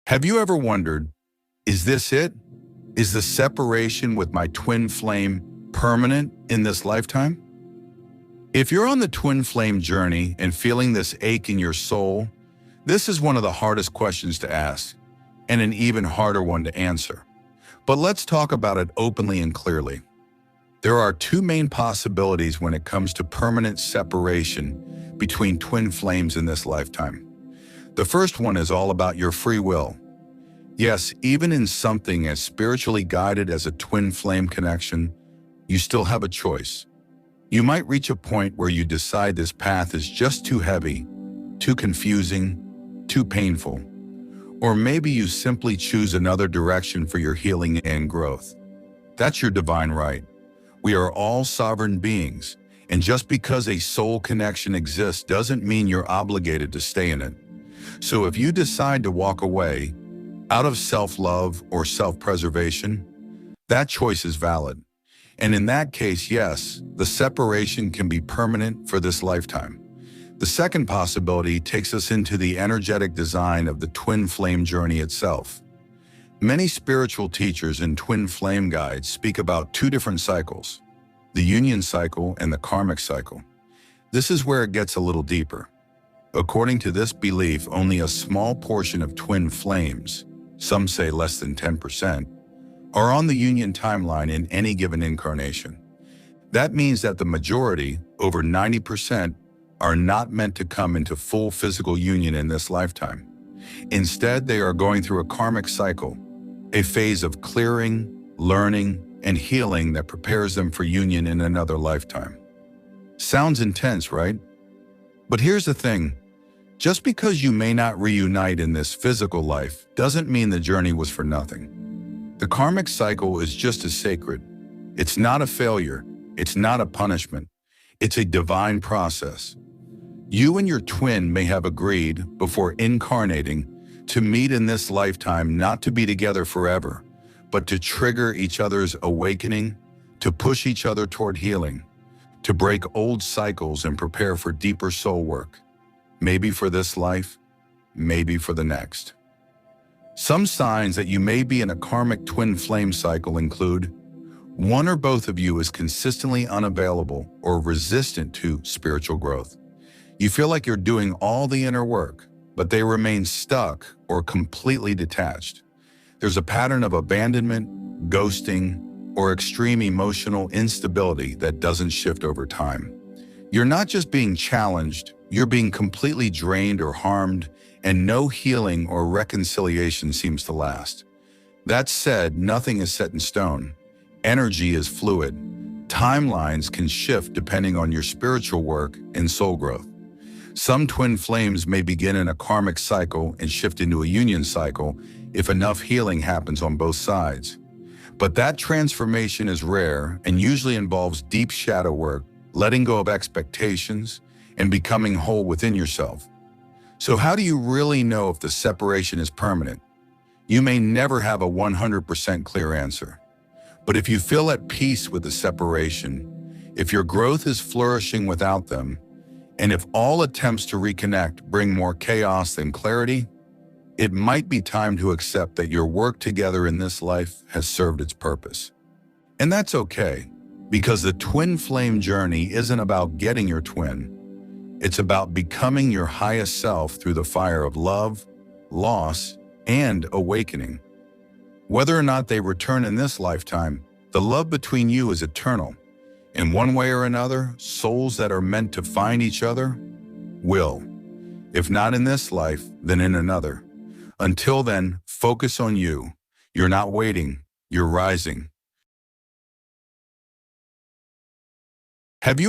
Have you ever wondered, is this it? Is the separation with my twin flame permanent in this lifetime? If you're on the twin flame journey and feeling this ache in your soul, this is one of the hardest questions to ask, and an even harder one to answer. But let's talk about it openly and clearly. There are two main possibilities when it comes to permanent separation between twin flames in this lifetime. The first one is all about your free will. Yes, even in something as spiritually guided as a twin flame connection, you still have a choice. You might reach a point where you decide this path is just too heavy, too confusing, too painful. Or maybe you simply choose another direction for your healing and growth. That's your divine right. We are all sovereign beings, and just because a soul connection exists doesn't mean you're obligated to stay in it. So if you decide to walk away, out of self-love or self-preservation, that choice is valid. And in that case, yes, the separation can be permanent for this lifetime. The second possibility takes us into the energetic design of the twin flame journey itself. Many spiritual teachers and twin flame guides speak about two different cycles, the union cycle and the karmic cycle. This is where it gets a little deeper. According to this belief, only a small portion of twin flames, some say less than 10%, are on the union timeline in any given incarnation. That means that the majority, over 90%, are not meant to come into full physical union in this lifetime. Instead, they are going through a karmic cycle, a phase of clearing, learning, and healing that prepares them for union in another lifetime. Sounds intense, right? But here's the thing. Just because you may not reunite in this physical life doesn't mean the journey was for nothing. The karmic cycle is just as sacred. It's not a failure. It's not a punishment. It's a divine process. You and your twin may have agreed, before incarnating, to meet in this lifetime, not to be together forever, but to trigger each other's awakening, to push each other toward healing, to break old cycles and prepare for deeper soul work. Maybe for this life, maybe for the next. Some signs that you may be in a karmic twin flame cycle include: one or both of you is consistently unavailable or resistant to spiritual growth. You feel like you're doing all the inner work, but they remain stuck or completely detached. There's a pattern of abandonment, ghosting, or extreme emotional instability that doesn't shift over time. You're not just being challenged, you're being completely drained or harmed, and no healing or reconciliation seems to last. That said, nothing is set in stone. Energy is fluid. Timelines can shift depending on your spiritual work and soul growth. Some twin flames may begin in a karmic cycle and shift into a union cycle if enough healing happens on both sides. But that transformation is rare and usually involves deep shadow work, letting go of expectations, and becoming whole within yourself. So how do you really know if the separation is permanent? You may never have a 100% clear answer. But if you feel at peace with the separation, if your growth is flourishing without them, and if all attempts to reconnect bring more chaos than clarity, it might be time to accept that your work together in this life has served its purpose. And that's okay, because the twin flame journey isn't about getting your twin. It's about becoming your highest self through the fire of love, loss, and awakening. Whether or not they return in this lifetime, the love between you is eternal. In one way or another, souls that are meant to find each other will. If not in this life, then in another. Until then, focus on you. You're not waiting, you're rising. Have you